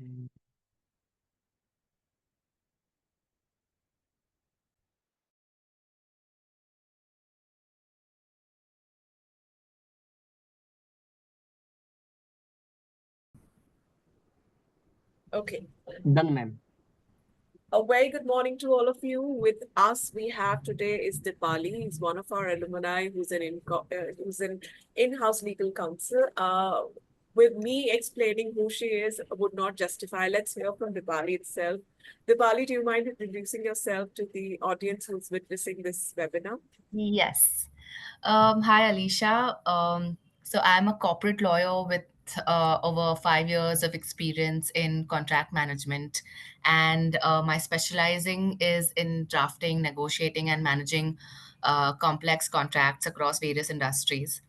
Mm. Okay. Done, ma'am. A very good morning to all of you. With us, we have today is Deepali. He's one of our alumni who's an in-house legal counsel. With me explaining who she is would not justify. Let's hear from Deepali itself. Deepali, do you mind introducing yourself to the audience who's witnessing this webinar? Yes. Hi, Alicia. So I'm a corporate lawyer with over 5 years of experience in contract management, and my specializing is in drafting, negotiating, and managing complex contracts across various industries.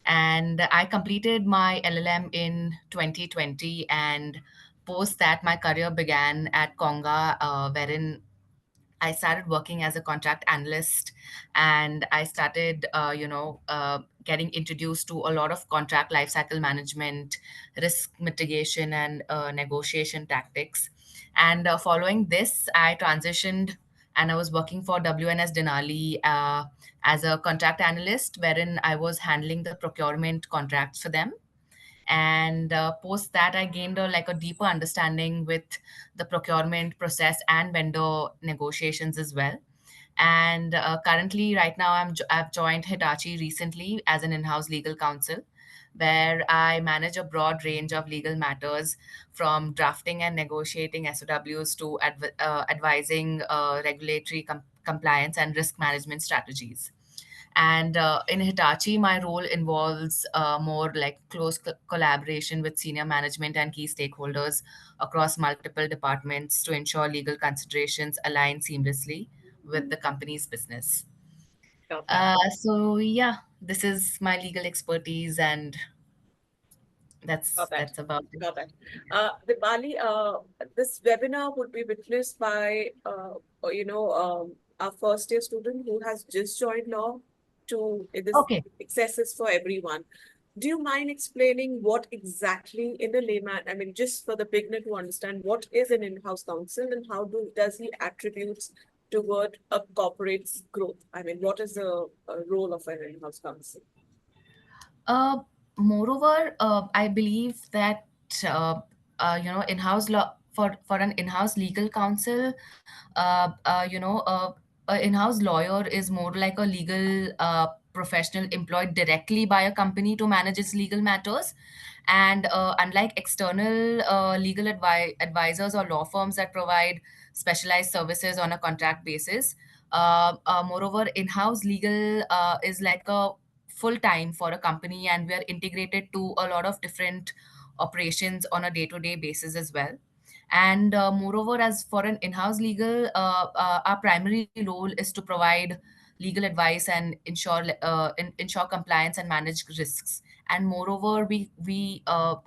And I completed my LLM in 2020, and post that, my career began at Konga, wherein I started working as a contract analyst, and I started, getting introduced to a lot of contract lifecycle management, risk mitigation, and negotiation tactics. And following this, I transitioned and I was working for WNS Denali as a contract analyst, wherein I was handling the procurement contracts for them. And post that, I gained a deeper understanding with the procurement process and vendor negotiations as well. And currently, right now, I've joined Hitachi recently as an in-house legal counsel, where I manage a broad range of legal matters, from drafting and negotiating SOWs to advising regulatory compliance and risk management strategies. And in Hitachi, my role involves more like close collaboration with senior management and key stakeholders across multiple departments to ensure legal considerations align seamlessly with the company's business. Got that. So yeah, this is my legal expertise, and Got that. that's about it. Got that. Dipali, this webinar would be witnessed by, our first year student who has just joined law to this Okay. access is for everyone. Do you mind explaining what exactly in a layman, I mean, just for the beginner to understand what is an in-house counsel and how does he attributes toward a corporate's growth? I mean, what is the role of an in-house counsel? Uh, Moreover, I believe that in-house law for an in-house legal counsel, a in-house lawyer is more like a legal professional employed directly by a company to manage its legal matters. And unlike external legal advisors or law firms that provide specialized services on a contract basis, moreover, in-house legal is like a full time for a company, and we are integrated to a lot of different operations on a day-to-day basis as well. And moreover, as for an in-house legal, our primary role is to provide legal advice and ensure compliance and manage risks. And moreover, we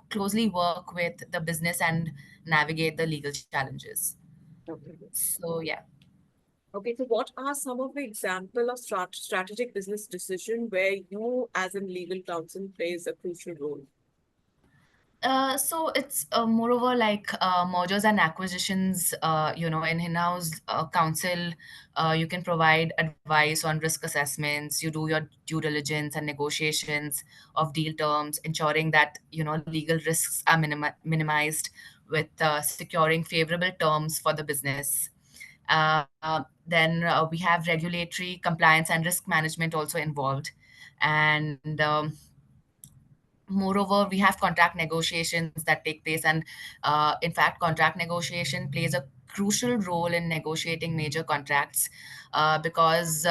closely work with the business and navigate the legal challenges. Okay. So yeah. Okay, so what are some of the example of strategic business decision where you as a legal counsel plays a crucial role? So it's moreover like mergers and acquisitions. In in-house counsel, you can provide advice on risk assessments. You do your due diligence and negotiations of deal terms, ensuring that legal risks are minimized with securing favorable terms for the business. Then we have regulatory compliance and risk management also involved, and moreover, we have contract negotiations that take place, and in fact, contract negotiation plays a crucial role in negotiating major contracts, because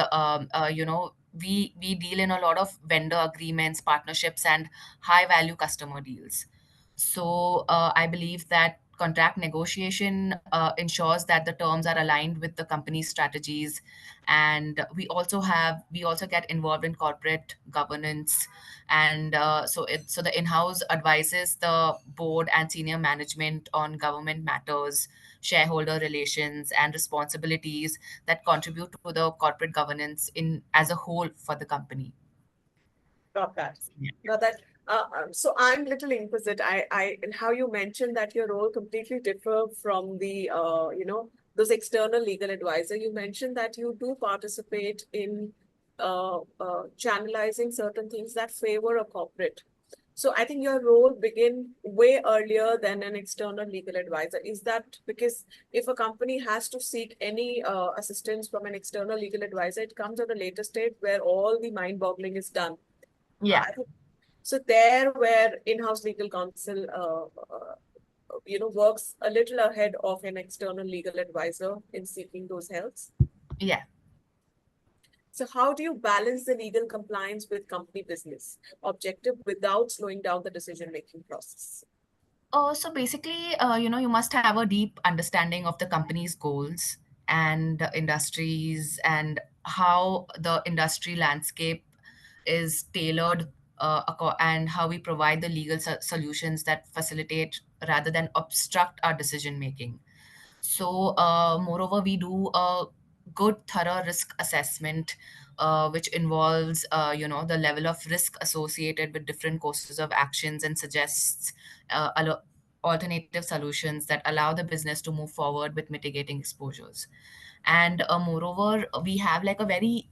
we deal in a lot of vendor agreements, partnerships, and high value customer deals. So I believe that contract negotiation ensures that the terms are aligned with the company's strategies. And we also get involved in corporate governance. And so the in-house advises the board and senior management on government matters, shareholder relations, and responsibilities that contribute to the corporate governance in as a whole for the company. Got that. Yeah. Got that. So I'm little inquisitive. And how you mentioned that your role completely differ from the, those external legal advisor. You mentioned that you do participate in channelizing certain things that favor a corporate. So I think your role begin way earlier than an external legal advisor. Is that because if a company has to seek any assistance from an external legal advisor, it comes at a later stage where all the mind-boggling is done. Yeah. I think so there where in-house legal counsel, works a little ahead of an external legal advisor in seeking those helps. Yeah. So how do you balance the legal compliance with company business objective without slowing down the decision-making process? So basically, you must have a deep understanding of the company's goals and industries and how the industry landscape is tailored, and how we provide the legal solutions that facilitate rather than obstruct our decision making. So, moreover, we do a good, thorough risk assessment, which involves, the level of risk associated with different courses of actions and suggests alternative solutions that allow the business to move forward with mitigating exposures. And moreover, we have like a very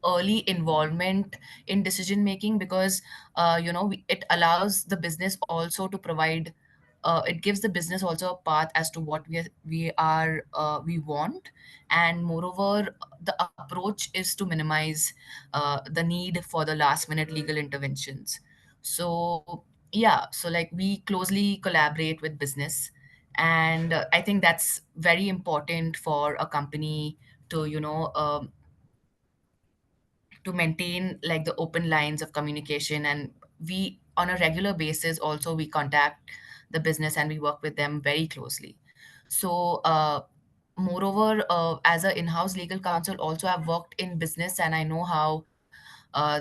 early involvement in decision making because it allows the business also to provide, it gives the business also a path as to what we want. And moreover, the approach is to minimize the need for the last minute legal interventions. So yeah, so like we closely collaborate with business, and I think that's very important for a company to to maintain like the open lines of communication. And we on a regular basis also we contact the business and we work with them very closely. So moreover, as a in-house legal counsel also I've worked in business, and I know how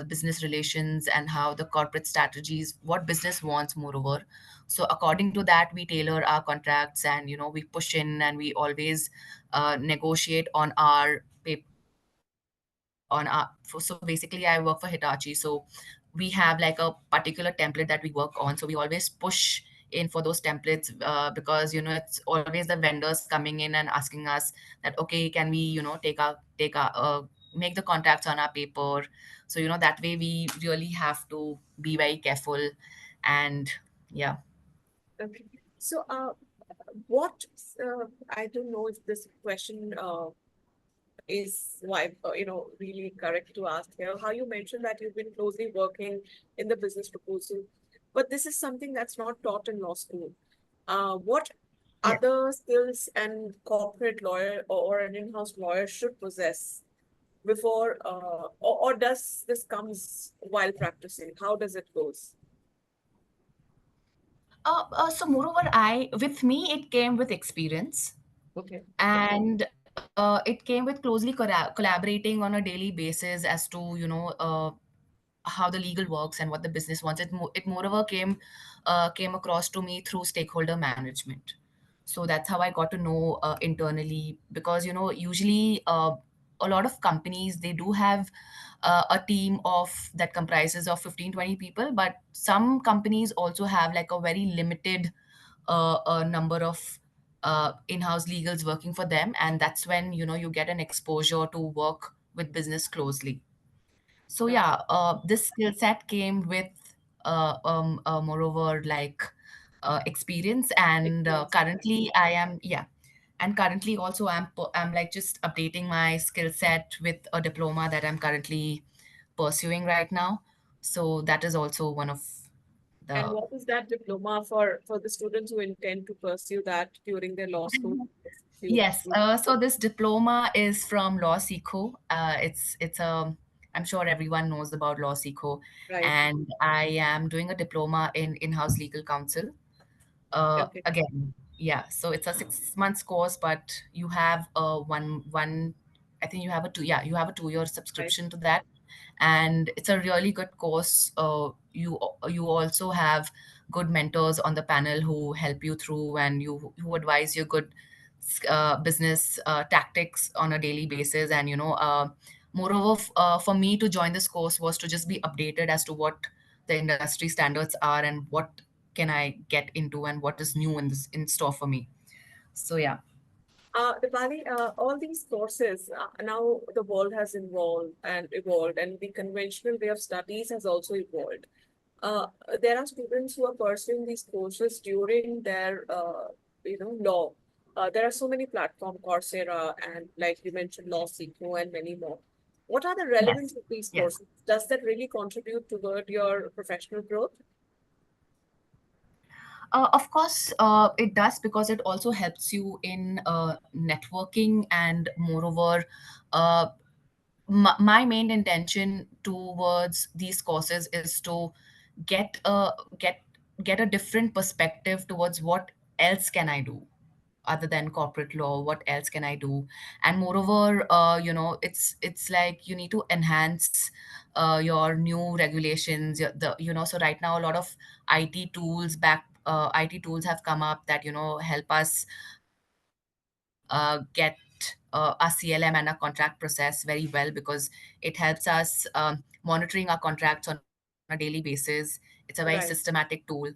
business relations and how the corporate strategies, what business wants moreover. So according to that we tailor our contracts, and we push in and we always negotiate on our paper so basically I work for Hitachi, so we have like a particular template that we work on, so we always push in for those templates, because it's always the vendors coming in and asking us that okay, can we take our make the contracts on our paper. So that way we really have to be very careful. And yeah. Okay. So, what I don't know if this question is why really correct to ask here. How you mentioned that you've been closely working in the business proposal, but this is something that's not taught in law school. What Yeah. other skills an corporate lawyer or an in-house lawyer should possess before, or does this comes while practicing? How does it goes? So moreover, I with me it came with experience, Okay. and it came with closely collaborating on a daily basis as to how the legal works and what the business wants. It moreover came across to me through stakeholder management. So that's how I got to know internally, because usually a lot of companies they do have a team of that comprises of 15-20 people, but some companies also have like a very limited a number of in-house legals working for them, and that's when you get an exposure to work with business closely. So Uh, yeah, this skill set came with moreover like experience, and Experience. currently I am, yeah, and currently also I'm like just updating my skill set with a diploma that I'm currently pursuing right now. So that is also one of And the. what is that diploma for the students who intend to pursue that during their law school? You, Yes. So this diploma is from Law Seco. It's a, I'm sure everyone knows about Law Seco, right. and I am doing a diploma in in-house legal counsel. Okay. Again, yeah. So it's a 6 months course, but you have one. I think you have a two. Yeah, you have a 2 year Right. subscription to that, and it's a really good course. You also have good mentors on the panel who help you through, and who advise you good business tactics on a daily basis. And moreover, for me to join this course was to just be updated as to what the industry standards are and what can I get into and what is new in this in store for me. So yeah. Dipali, all these courses, now the world has evolved, and the conventional way of studies has also evolved. Uh, there are students who are pursuing these courses during their, law. There are so many platform, Coursera, and like you mentioned, Law Seeker, and many more. What are the relevance Yes. of these Yes. courses? Does that really contribute toward your professional growth? Of course, it does because it also helps you in networking, and moreover, uh, my main intention towards these courses is to get a get get a different perspective towards what else can I do other than corporate law. What else can I do? And moreover, it's like you need to enhance your new regulations, so right now a lot of IT tools have come up that help us get a CLM and a contract process very well, because it helps us monitoring our contracts on a daily basis. It's a very systematic tool.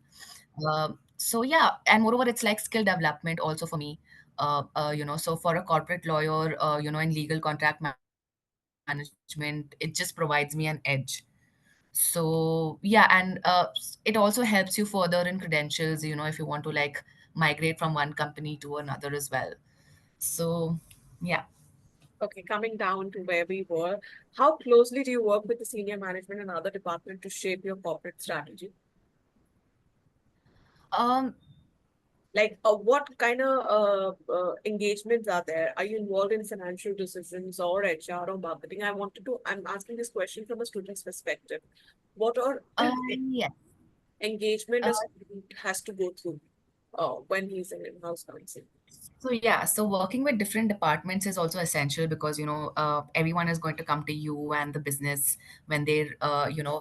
Right. So yeah, and moreover, it's like skill development also for me. So for a corporate lawyer, in legal contract management, it just provides me an edge. So yeah, and it also helps you further in credentials, if you want to like migrate from one company to another as well. So yeah. Okay, coming down to where we were, how closely do you work with the senior management and other department to shape your corporate strategy? Um, Like, what kind of engagements are there? Are you involved in financial decisions or HR or marketing? I'm asking this question from a student's perspective. What are yes. engagement a Uh, student has to go through when he's an in-house counsel? So yeah, so working with different departments is also essential because everyone is going to come to you and the business when they're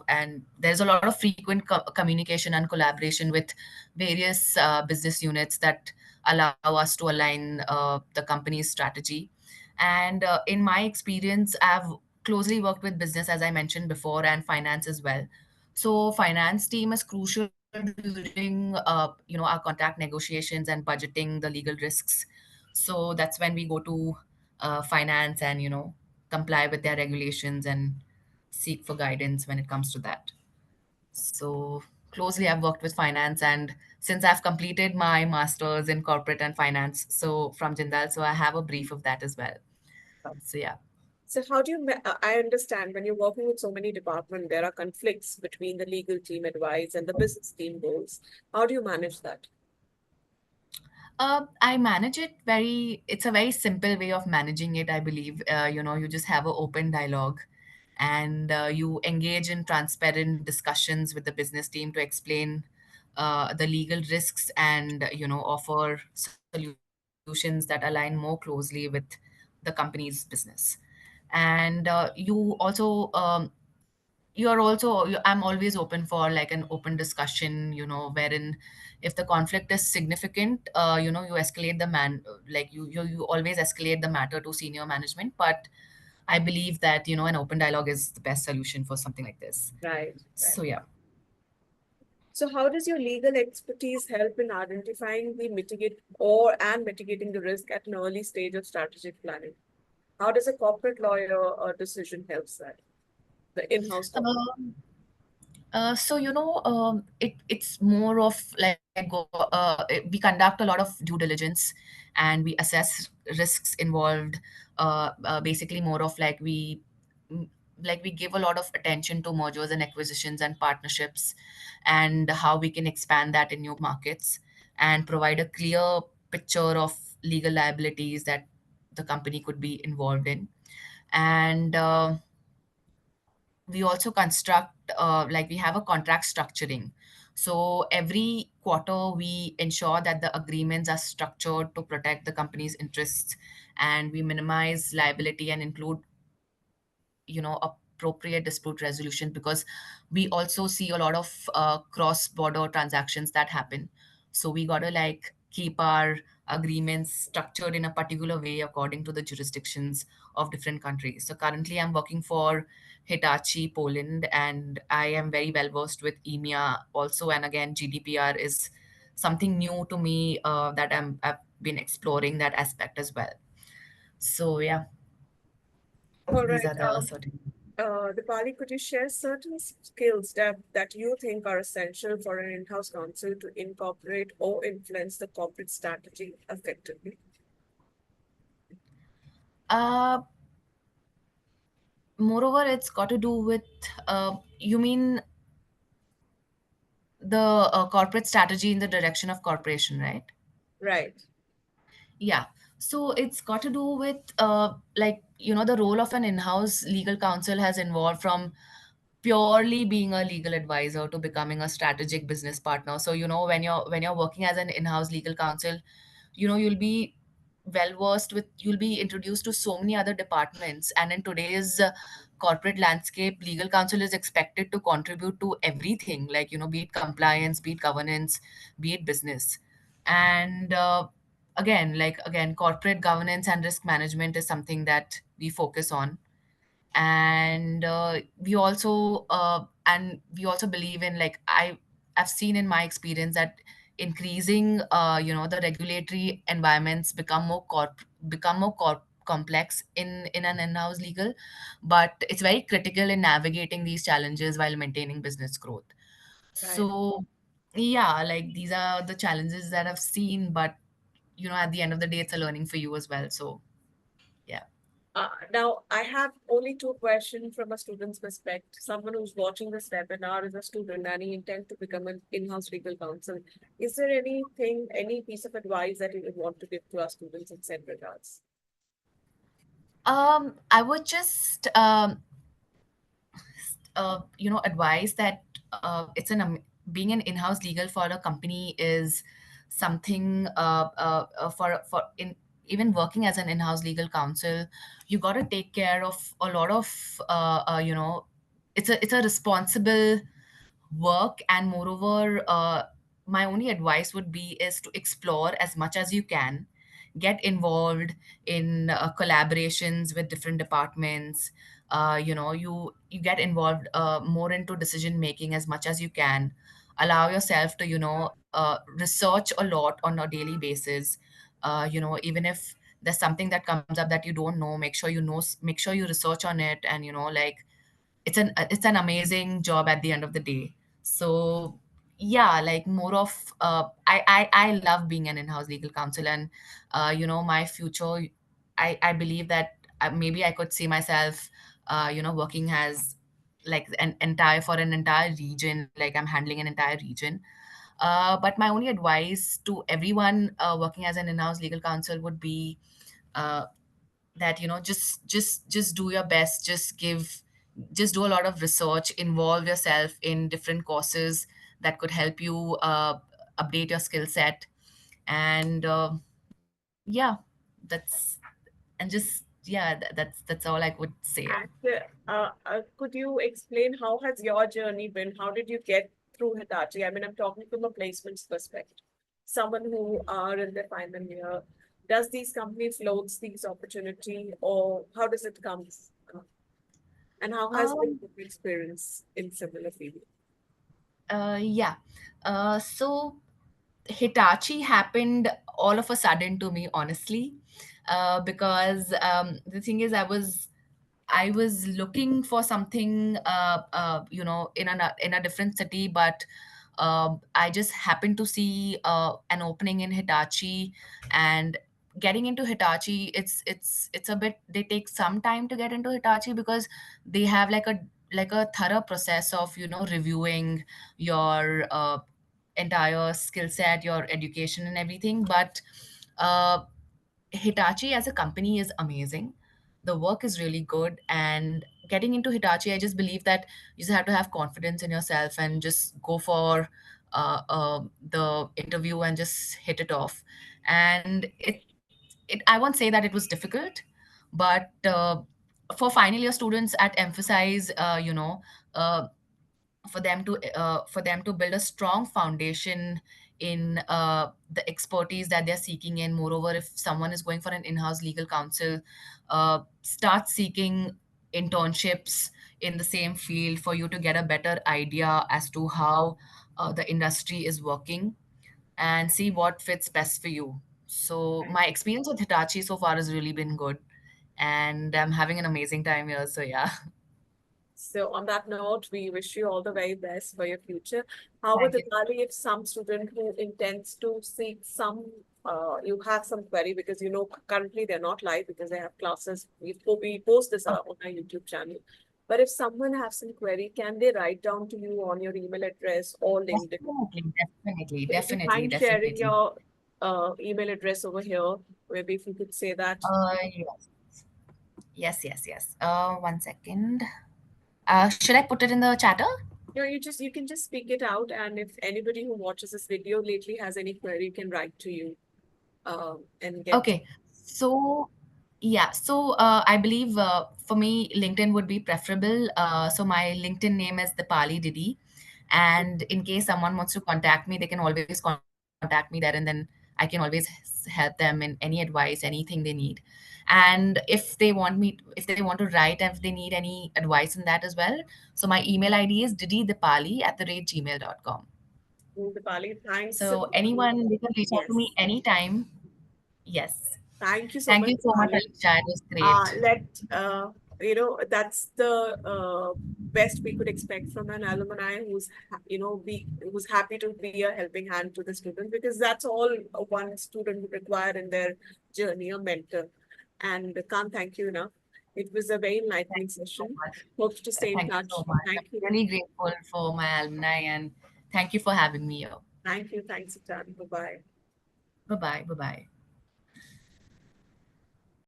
and there's a lot of frequent communication and collaboration with various business units that allow us to align the company's strategy. And in my experience, I've closely worked with business, as I mentioned before, and finance as well. So finance team is crucial during our contract negotiations and budgeting the legal risks. So that's when we go to finance and comply with their regulations and seek for guidance when it comes to that. So closely I've worked with finance, and since I've completed my masters in corporate and finance, so from Jindal, so I have a brief of that as well. So yeah. So how do I understand when you're working with so many departments, there are conflicts between the legal team advice and the business team goals. How do you manage that? I manage it it's a very simple way of managing it, I believe. You just have an open dialogue, and you engage in transparent discussions with the business team to explain the legal risks and, offer solutions that align more closely with the company's business. And I'm always open for like an open discussion, wherein if the conflict is significant, you escalate the man like you always escalate the matter to senior management. But I believe that an open dialogue is the best solution for something like this. Right, right. So yeah. So how does your legal expertise help in identifying the mitigating the risk at an early stage of strategic planning? How does a corporate lawyer decision helps that? The in-house corporate. um, so it's more of like we conduct a lot of due diligence, and we assess risks involved. Basically, more of mm, like we give a lot of attention to mergers and acquisitions and partnerships, and how we can expand that in new markets, and provide a clear picture of legal liabilities that the company could be involved in. And we also construct like we have a contract structuring. So every quarter we ensure that the agreements are structured to protect the company's interests, and we minimize liability and include appropriate dispute resolution, because we also see a lot of cross border transactions that happen. So we got to like keep our agreements structured in a particular way according to the jurisdictions of different countries. So currently, I'm working for Hitachi, Poland, and I am very well versed with EMEA also. And again, GDPR is something new to me that I've been exploring that aspect as well. So yeah, All these right. are the certain. Dipali, could you share certain skills that you think are essential for an in-house counsel to incorporate or influence the corporate strategy effectively? Uh, Moreover, it's got to do with you mean the corporate strategy in the direction of corporation, right? Right. Yeah. So it's got to do with like the role of an in-house legal counsel has evolved from purely being a legal advisor to becoming a strategic business partner. So when you're working as an in-house legal counsel, you'll be well versed with you'll be introduced to so many other departments, and in today's corporate landscape, legal counsel is expected to contribute to everything, like be it compliance, be it governance, be it business. And again, corporate governance and risk management is something that we focus on. And we also believe in, like, I've seen in my experience that increasing the regulatory environments become more complex in an in-house legal, but it's very critical in navigating these challenges while maintaining business growth. Right. So yeah, like, these are the challenges that I've seen, but at the end of the day, it's a learning for you as well. So yeah. Now, I have only two questions from a student's perspective. Someone who's watching this webinar is a student and he intends to become an in-house legal counsel. Is there anything, any piece of advice that you would want to give to our students in said regards? I would just advise that being an in-house legal for a company is something for in even working as an in-house legal counsel, you got to take care of a lot of it's a responsible work. And moreover, my only advice would be is to explore as much as you can, get involved in collaborations with different departments. You get involved more into decision making as much as you can. Allow yourself to research a lot on a daily basis. Even if there's something that comes up that you don't know, make sure you research on it. And like, it's an amazing job at the end of the day. So yeah, like, more of I love being an in-house legal counsel. And my future, I believe that maybe I could see myself working as, like, an entire region, like I'm handling an entire region. But my only advice to everyone working as an in-house legal counsel would be uh, that just do your best, just do a lot of research, involve yourself in different courses that could help you update your skill set. And yeah, that's and just yeah, that's all I would say. And could you explain how has your journey been? How did you get through Hitachi? I mean, I'm talking from a placements perspective. Someone who are in their final year, does these companies floats these opportunity, or how does it come? And how has been um your experience in similar field? yeah. So Hitachi happened all of a sudden to me, honestly, because the thing is, I was looking for something, in a different city, but I just happened to see an opening in Hitachi. And getting into Hitachi, it's a bit. They take some time to get into Hitachi because they have like a thorough process of reviewing your entire skill set, your education, and everything. But uh, Hitachi as a company is amazing. The work is really good. And getting into Hitachi, I just believe that you just have to have confidence in yourself and just go for the interview and just hit it off. And I won't say that it was difficult, but for final year students, at emphasize, uh, for them to build a strong foundation in the expertise that they're seeking in. Moreover, if someone is going for an in-house legal counsel, start seeking internships in the same field for you to get a better idea as to how the industry is working and see what fits best for you. So Right. my experience with Hitachi so far has really been good, and I'm having an amazing time here. So yeah, So on that note, we wish you all the very best for your future. However, thank you. Diwali, if some student who intends to seek some, you have some query because currently they're not live because they have classes. We post this Okay. on our YouTube channel. But if someone has some query, can they write down to you on your email address or LinkedIn? Definitely, definitely, So if you definitely, mind sharing definitely. your email address over here, maybe if you could say that. Yes, yes, yes, yes. One second. Should I put it in the chatter? You can just speak it out, and if anybody who watches this video lately has any query, you can write to you and get. Okay. So, yeah. So, I believe for me, LinkedIn would be preferable. So, my LinkedIn name is Deepali Diddee. And in case someone wants to contact me, they can always contact me there, and then I can always help them in any advice, anything they need. And if they want to write, and if they need any advice in that as well, so my email ID is diddydipali@gmail.com. Dipali, thanks. So anyone, they can reach out to me Yes, anytime. Yes. thank you so Thank much, you so much, Dipali. Alisha. It was great. Let that's the best we could expect from an alumni who's who's happy to be a helping hand to the student, because that's all one student would require in their journey, a mentor. And can't thank you enough. It was a very Thank enlightening you so session. much. Hope to stay in Thank you so touch. much. Thank I'm you. really grateful for my alumni, and thank you for having me here. Thank you. Thanks, Chan. Bye bye. Bye bye. Bye bye.